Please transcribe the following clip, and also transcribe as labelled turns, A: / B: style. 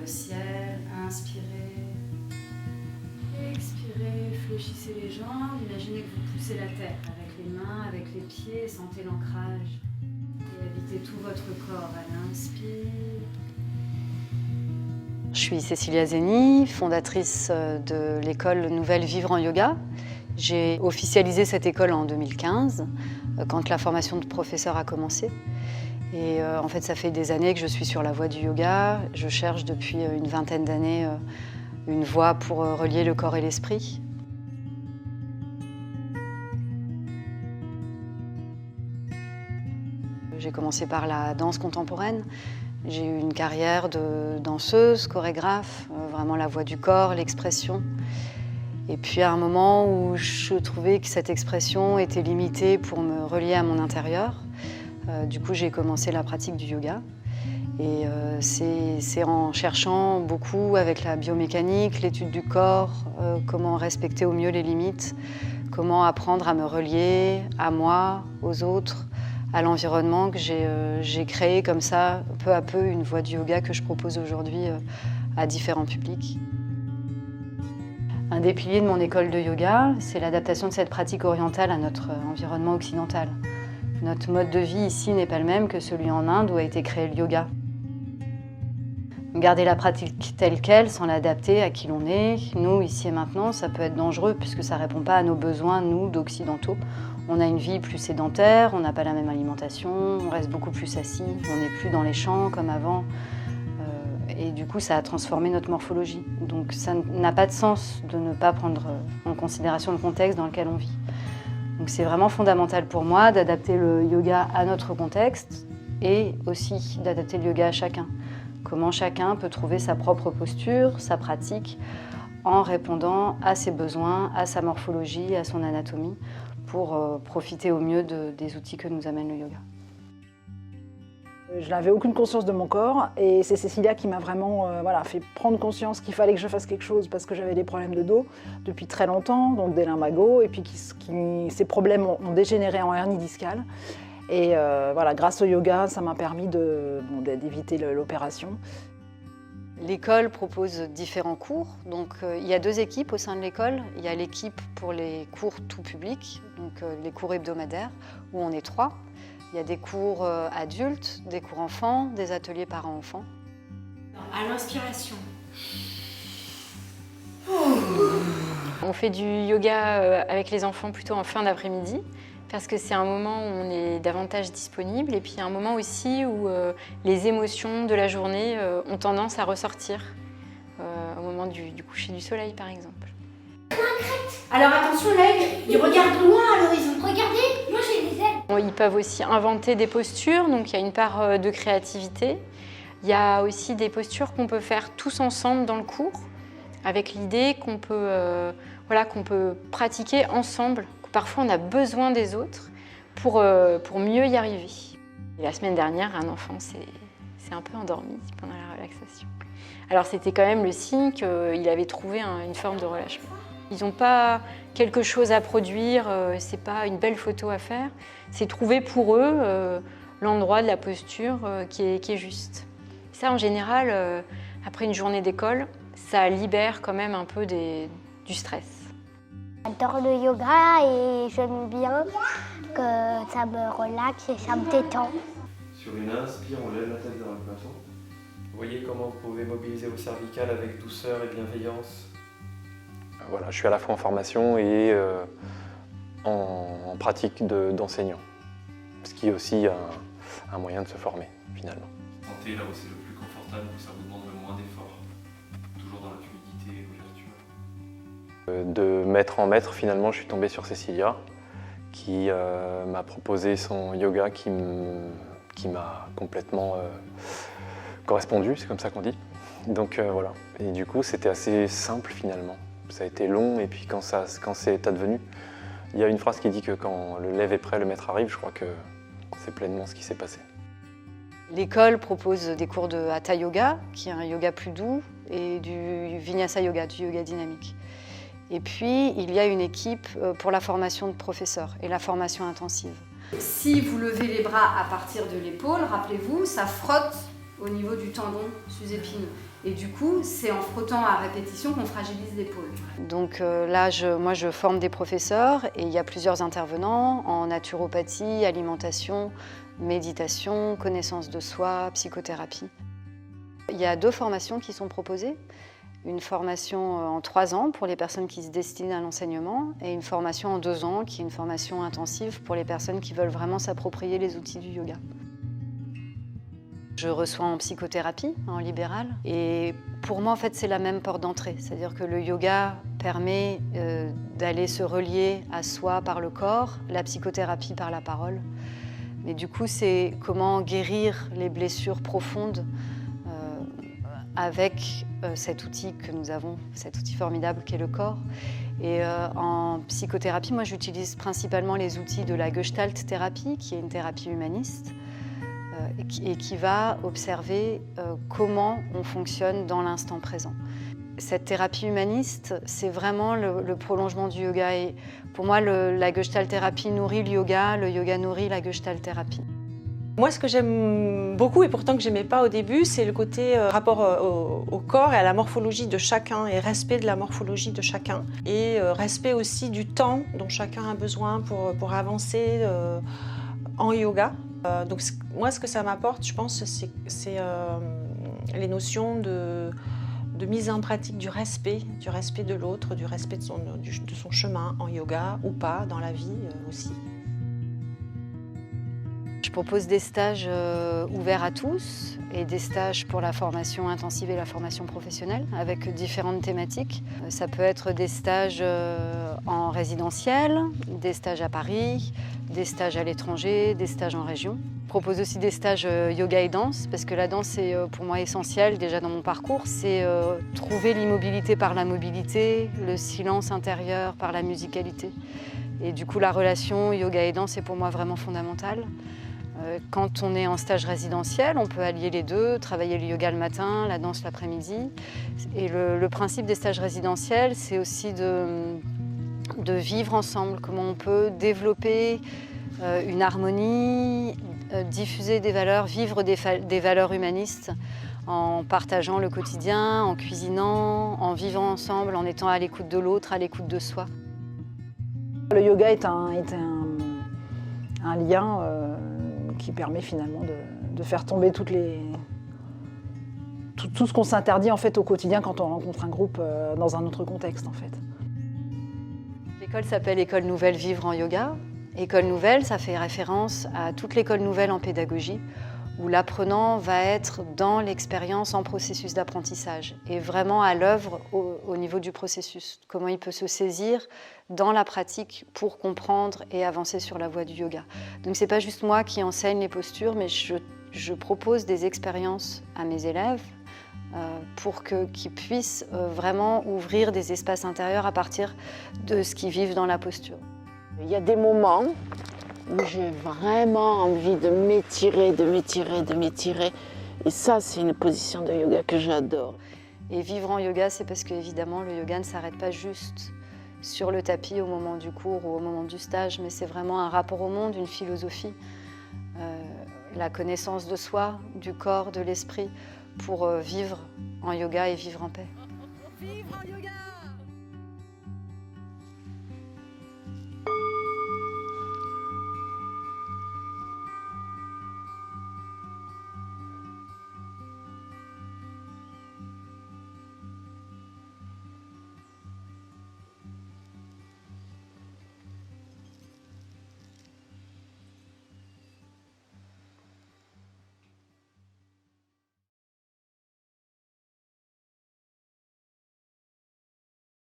A: le ciel, inspirez, expirez, fléchissez les jambes, imaginez que vous poussez la terre avec les mains, avec les pieds, sentez l'ancrage et habitez tout votre corps à l'inspire.
B: Je suis Cécilia Zeni, fondatrice de l'école Nouvelle Vivre en Yoga. J'ai officialisé cette école en 2015, quand la formation de professeur a commencé. Et en fait, ça fait des années que je suis sur la voie du yoga. Je cherche depuis une vingtaine d'années une voie pour relier le corps et l'esprit. J'ai commencé par la danse contemporaine. J'ai eu une carrière de danseuse, chorégraphe, vraiment la voix du corps, l'expression. Et puis à un moment où je trouvais que cette expression était limitée pour me relier à mon intérieur, du coup j'ai commencé la pratique du yoga. Et c'est en cherchant beaucoup avec la biomécanique, l'étude du corps, comment respecter au mieux les limites, comment apprendre à me relier à moi, aux autres, à l'environnement, que j'ai créé comme ça, peu à peu, une voie du yoga que je propose aujourd'hui à différents publics. Un des piliers de mon école de yoga, c'est l'adaptation de cette pratique orientale à notre environnement occidental. Notre mode de vie ici n'est pas le même que celui en Inde où a été créé le yoga. Garder la pratique telle qu'elle sans l'adapter à qui l'on est, nous, ici et maintenant, ça peut être dangereux puisque ça ne répond pas à nos besoins, nous, d'occidentaux. On a une vie plus sédentaire, on n'a pas la même alimentation, on reste beaucoup plus assis, on n'est plus dans les champs comme avant. Et du coup, ça a transformé notre morphologie. Donc ça n'a pas de sens de ne pas prendre en considération le contexte dans lequel on vit. Donc c'est vraiment fondamental pour moi d'adapter le yoga à notre contexte et aussi d'adapter le yoga à chacun. Comment chacun peut trouver sa propre posture, sa pratique, en répondant à ses besoins, à sa morphologie, à son anatomie, pour profiter au mieux des outils que nous amène le yoga.
C: Je n'avais aucune conscience de mon corps et c'est Cécilia qui m'a vraiment fait prendre conscience qu'il fallait que je fasse quelque chose parce que j'avais des problèmes de dos depuis très longtemps, donc des lumbago, et puis ces problèmes ont dégénéré en hernie discale. Et grâce au yoga, ça m'a permis d'éviter l'opération.
B: L'école propose différents cours. Donc, il y a 2 équipes au sein de l'école. Il y a l'équipe pour les cours tout public, donc les cours hebdomadaires, où on est 3. Il y a des cours adultes, des cours enfants, des ateliers parents-enfants.
A: À l'inspiration.
D: On fait du yoga avec les enfants plutôt en fin d'après-midi parce que c'est un moment où on est davantage disponible et puis un moment aussi où les émotions de la journée ont tendance à ressortir au moment du coucher du soleil par exemple.
E: Alors attention, l'œil, il regarde loin à l'horizon. Regardez, moi j'ai des ailes.
D: Ils peuvent aussi inventer des postures, donc il y a une part de créativité. Il y a aussi des postures qu'on peut faire tous ensemble dans le cours, avec l'idée qu'on peut pratiquer ensemble. Parfois, on a besoin des autres pour mieux y arriver. Et la semaine dernière, un enfant s'est un peu endormi pendant la relaxation. Alors, c'était quand même le signe qu'il avait trouvé une forme de relâchement. Ils n'ont pas quelque chose à produire, c'est pas une belle photo à faire. C'est trouver pour eux l'endroit de la posture qui est juste. Ça, en général, après une journée d'école, ça libère quand même un peu du stress.
F: J'adore le yoga et j'aime bien que ça me relaxe et ça me détend.
G: Sur une inspire, on lève la tête vers le plafond. Voyez comment vous pouvez mobiliser vos cervicales avec douceur et bienveillance.
H: Voilà, je suis à la fois en formation et en pratique d'enseignant, ce qui est aussi un moyen de se former finalement.
G: Sentez là où c'est le plus confortable, où ça vous demande le moins d'efforts. Toujours dans la fluidité et l'ouverture.
H: De maître en maître, finalement, je suis tombé sur Cécilia, qui m'a proposé son yoga qui m'a complètement correspondu, c'est comme ça qu'on dit. Donc voilà, et du coup c'était assez simple finalement. Ça a été long et puis quand c'est advenu, il y a une phrase qui dit que quand le lève est prêt, le maître arrive. Je crois que c'est pleinement ce qui s'est passé.
B: L'école propose des cours de Hatha Yoga, qui est un yoga plus doux, et du Vinyasa Yoga, du yoga dynamique. Et puis, il y a une équipe pour la formation de professeurs et la formation intensive.
A: Si vous levez les bras à partir de l'épaule, rappelez-vous, ça frotte au niveau du tendon sus-épineux. Et du coup, c'est en frottant à répétition qu'on fragilise l'épaule.
B: Donc là, moi, je forme des professeurs et il y a plusieurs intervenants en naturopathie, alimentation, méditation, connaissance de soi, psychothérapie. Il y a 2 formations qui sont proposées. Une formation en 3 ans pour les personnes qui se destinent à l'enseignement et une formation en 2 ans qui est une formation intensive pour les personnes qui veulent vraiment s'approprier les outils du yoga. Je reçois en psychothérapie, en libéral, et pour moi, en fait, c'est la même porte d'entrée. C'est-à-dire que le yoga permet d'aller se relier à soi par le corps, la psychothérapie par la parole. Mais du coup, c'est comment guérir les blessures profondes avec cet outil que nous avons, cet outil formidable qu'est le corps. Et en psychothérapie, moi, j'utilise principalement les outils de la Gestalt thérapie, qui est une thérapie humaniste, et qui va observer comment on fonctionne dans l'instant présent. Cette thérapie humaniste, c'est vraiment le prolongement du yoga. Et pour moi, la Gestalt thérapie nourrit le yoga nourrit la Gestalt thérapie.
I: Moi, ce que j'aime beaucoup et pourtant que je n'aimais pas au début, c'est le côté rapport au corps et à la morphologie de chacun et respect de la morphologie de chacun. Et respect aussi du temps dont chacun a besoin pour avancer en yoga. Donc moi, ce que ça m'apporte, je pense, c'est les notions de mise en pratique du respect de l'autre, du respect de son chemin en yoga ou pas, dans la vie aussi.
B: Je propose des stages ouverts à tous et des stages pour la formation intensive et la formation professionnelle avec différentes thématiques. Ça peut être des stages en résidentiel, des stages à Paris, des stages à l'étranger, des stages en région. Je propose aussi des stages yoga et danse parce que la danse est pour moi essentielle déjà dans mon parcours. C'est trouver l'immobilité par la mobilité, le silence intérieur par la musicalité. Et du coup la relation yoga et danse est pour moi vraiment fondamentale. Quand on est en stage résidentiel, on peut allier les deux, travailler le yoga le matin, la danse l'après-midi. Et le principe des stages résidentiels, c'est aussi de vivre ensemble, comment on peut développer une harmonie, diffuser des valeurs, vivre des valeurs humanistes en partageant le quotidien, en cuisinant, en vivant ensemble, en étant à l'écoute de l'autre, à l'écoute de soi.
C: Le yoga est un lien qui permet finalement de faire tomber tout ce qu'on s'interdit en fait au quotidien quand on rencontre un groupe dans un autre contexte en fait.
B: L'école s'appelle École Nouvelle Vivre en Yoga. École Nouvelle, ça fait référence à toute l'école nouvelle en pédagogie où l'apprenant va être dans l'expérience en processus d'apprentissage et vraiment à l'œuvre au niveau du processus. Comment il peut se saisir dans la pratique pour comprendre et avancer sur la voie du yoga. Donc c'est pas juste moi qui enseigne les postures, mais je propose des expériences à mes élèves pour qu'ils puissent vraiment ouvrir des espaces intérieurs à partir de ce qu'ils vivent dans la posture.
J: Il y a des moments où j'ai vraiment envie de m'étirer. Et ça, c'est une position de yoga que j'adore.
B: Et vivre en yoga, c'est parce qu'évidemment, le yoga ne s'arrête pas juste sur le tapis au moment du cours ou au moment du stage, mais c'est vraiment un rapport au monde, une philosophie, la connaissance de soi, du corps, de l'esprit, pour vivre en yoga et vivre en paix.
K: Vivre en yoga!